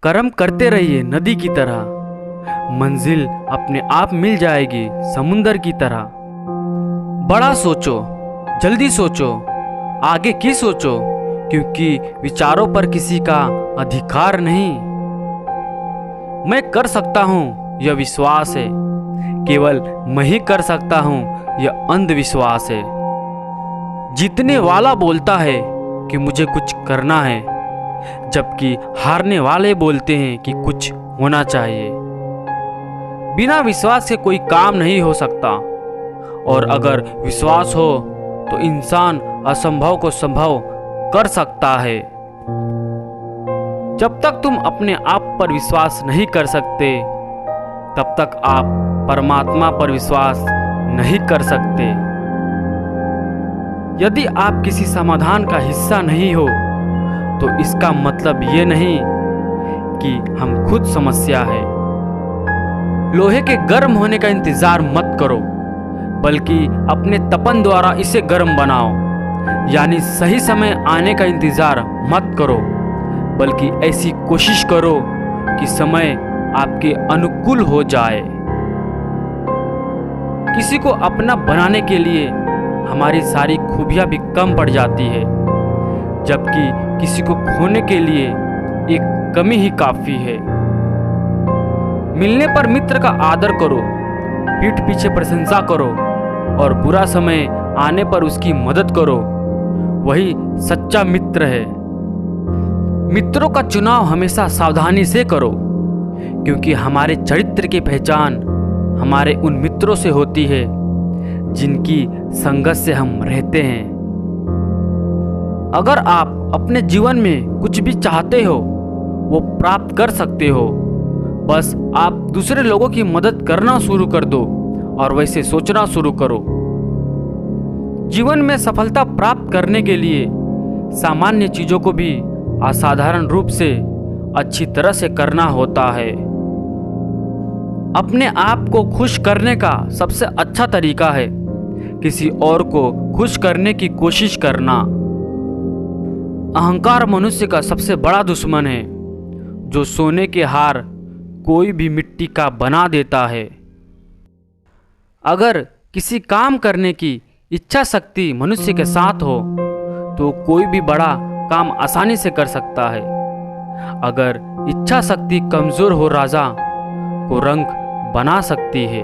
कर्म करते रहिए नदी की तरह, मंजिल अपने आप मिल जाएगी समुंदर की तरह। बड़ा सोचो, जल्दी सोचो, आगे की सोचो, क्योंकि विचारों पर किसी का अधिकार नहीं। मैं कर सकता हूँ यह विश्वास है, केवल मैं ही कर सकता हूँ यह अंधविश्वास है। जीतने वाला बोलता है कि मुझे कुछ करना है, जबकि हारने वाले बोलते हैं कि कुछ होना चाहिए। बिना विश्वास के कोई काम नहीं हो सकता, और अगर विश्वास हो तो इंसान असंभव को संभव कर सकता है। जब तक तुम अपने आप पर विश्वास नहीं कर सकते, तब तक आप परमात्मा पर विश्वास नहीं कर सकते। यदि आप किसी समाधान का हिस्सा नहीं हो, तो इसका मतलब ये नहीं कि हम खुद समस्या है। लोहे के गर्म होने का इंतजार मत करो, बल्कि अपने तपन द्वारा इसे गर्म बनाओ। यानी सही समय आने का इंतजार मत करो, बल्कि ऐसी कोशिश करो कि समय आपके अनुकूल हो जाए। किसी को अपना बनाने के लिए हमारी सारी खूबियां भी कम पड़ जाती है, जबकि किसी को खोने के लिए एक कमी ही काफी है। मिलने पर मित्र का आदर करो, पीठ पीछे प्रशंसा करो, और बुरा समय आने पर उसकी मदद करो। वही सच्चा मित्र है। मित्रों का चुनाव हमेशा सावधानी से करो, क्योंकि हमारे चरित्र की पहचान हमारे उन मित्रों से होती है जिनकी संगत से हम रहते हैं। अगर आप अपने जीवन में कुछ भी चाहते हो, वो प्राप्त कर सकते हो। बस आप दूसरे लोगों की मदद करना शुरू कर दो और वैसे सोचना शुरू करो। जीवन में सफलता प्राप्त करने के लिए सामान्य चीजों को भी असाधारण रूप से अच्छी तरह से करना होता है। अपने आप को खुश करने का सबसे अच्छा तरीका है किसी और को खुश करने की कोशिश करना। अहंकार मनुष्य का सबसे बड़ा दुश्मन है, जो सोने के हार कोई भी मिट्टी का बना देता है। अगर किसी काम करने की इच्छा शक्ति मनुष्य के साथ हो, तो कोई भी बड़ा काम आसानी से कर सकता है। अगर इच्छा शक्ति कमजोर हो, राजा को रंग बना सकती है।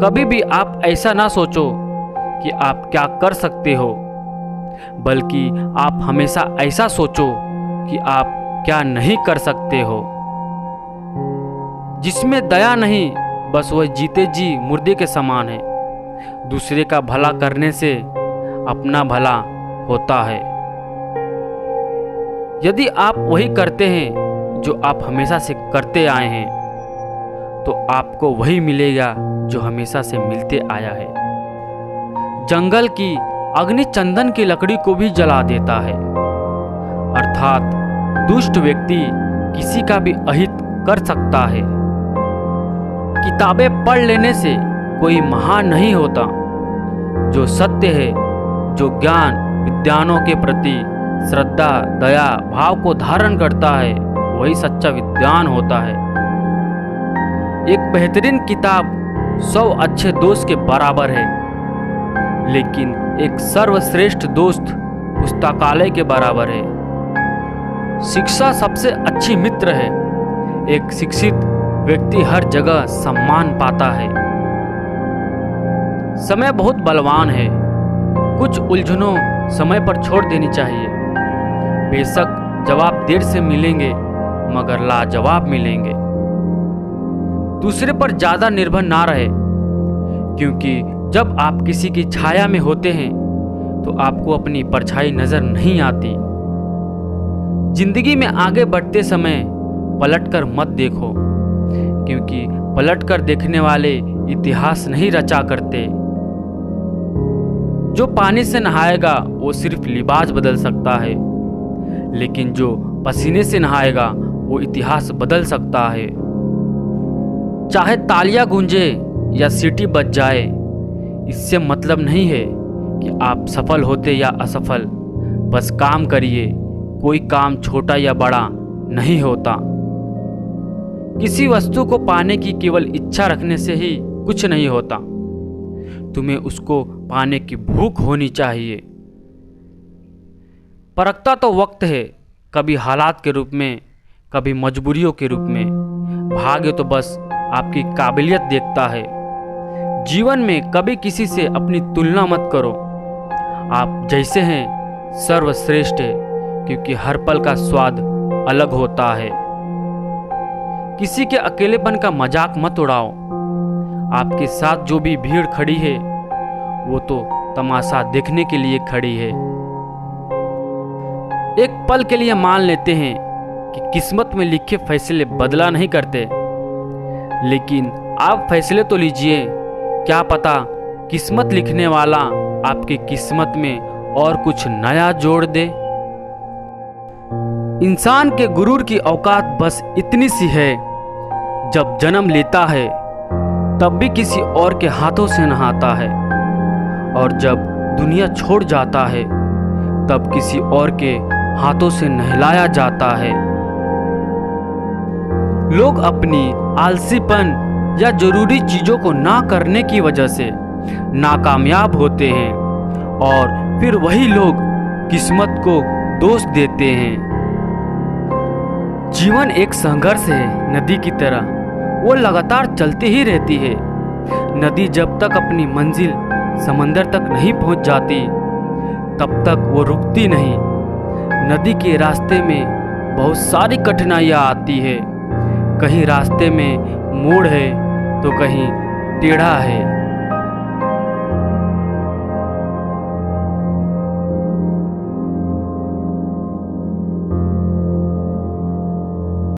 कभी भी आप ऐसा ना सोचो कि आप क्या कर सकते हो, बल्कि आप हमेशा ऐसा सोचो कि आप क्या नहीं कर सकते हो। जिसमें दया नहीं, बस वह जीते जी मुर्दे के समान है। दूसरे का भला करने से अपना भला होता है। यदि आप वही करते हैं जो आप हमेशा से करते आए हैं, तो आपको वही मिलेगा जो हमेशा से मिलते आया है। जंगल की अग्नि चंदन की लकड़ी को भी जला देता है। अर्थात दुष्ट व्यक्ति किसी का भी अहित कर सकता है। किताबें पढ़ लेने से कोई महान नहीं होता। जो सत्य है, जो ज्ञान विद्वानों के प्रति श्रद्धा दया भाव को धारण करता है, वही सच्चा विद्वान होता है। एक बेहतरीन किताब 100 अच्छे दोस्त के बराबर है, लेकिन एक सर्वश्रेष्ठ दोस्त पुस्तकालय के बराबर है। शिक्षा सबसे अच्छी मित्र है। एक शिक्षित व्यक्ति हर जगह सम्मान पाता है। समय बहुत बलवान है। कुछ उलझनों समय पर छोड़ देनी चाहिए। बेशक जवाब देर से मिलेंगे, मगर लाजवाब मिलेंगे। दूसरे पर ज्यादा निर्भर ना रहे, क्योंकि जब आप किसी की छाया में होते हैं तो आपको अपनी परछाई नजर नहीं आती। जिंदगी में आगे बढ़ते समय पलटकर मत देखो, क्योंकि पलटकर देखने वाले इतिहास नहीं रचा करते। जो पानी से नहाएगा वो सिर्फ लिबास बदल सकता है, लेकिन जो पसीने से नहाएगा वो इतिहास बदल सकता है। चाहे तालियां गूंजे या सीटी बज जाए, इससे मतलब नहीं है कि आप सफल होते या असफल। बस काम करिए, कोई काम छोटा या बड़ा नहीं होता। किसी वस्तु को पाने की केवल इच्छा रखने से ही कुछ नहीं होता। तुम्हें उसको पाने की भूख होनी चाहिए। परखता तो वक्त है, कभी हालात के रूप में, कभी मजबूरियों के रूप में। भाग्य तो बस आपकी काबिलियत देखता है। जीवन में कभी किसी से अपनी तुलना मत करो। आप जैसे हैं सर्वश्रेष्ठ है, क्योंकि हर पल का स्वाद अलग होता है। किसी के अकेलेपन का मजाक मत उड़ाओ। आपके साथ जो भी भीड़ खड़ी है वो तो तमाशा देखने के लिए खड़ी है। एक पल के लिए मान लेते हैं कि किस्मत में लिखे फैसले बदला नहीं करते, लेकिन आप फैसले तो लीजिए। क्या पता किस्मत लिखने वाला आपकी किस्मत में और कुछ नया जोड़ दे। इंसान के गुरूर की औकात बस इतनी सी है, जब जन्म लेता है तब भी किसी और के हाथों से नहाता है, और जब दुनिया छोड़ जाता है तब किसी और के हाथों से नहलाया जाता है। लोग अपनी आलसीपन या जरूरी चीजों को ना करने की वजह से नाकामयाब होते हैं, और फिर वही लोग किस्मत को दोष देते हैं। जीवन एक संघर्ष है, नदी की तरह वो लगातार चलती ही रहती है। नदी जब तक अपनी मंजिल समंदर तक नहीं पहुंच जाती तब तक वो रुकती नहीं। नदी के रास्ते में बहुत सारी कठिनाइयाँ आती है। कहीं रास्ते में मोड़ है तो कहीं टेढ़ा है।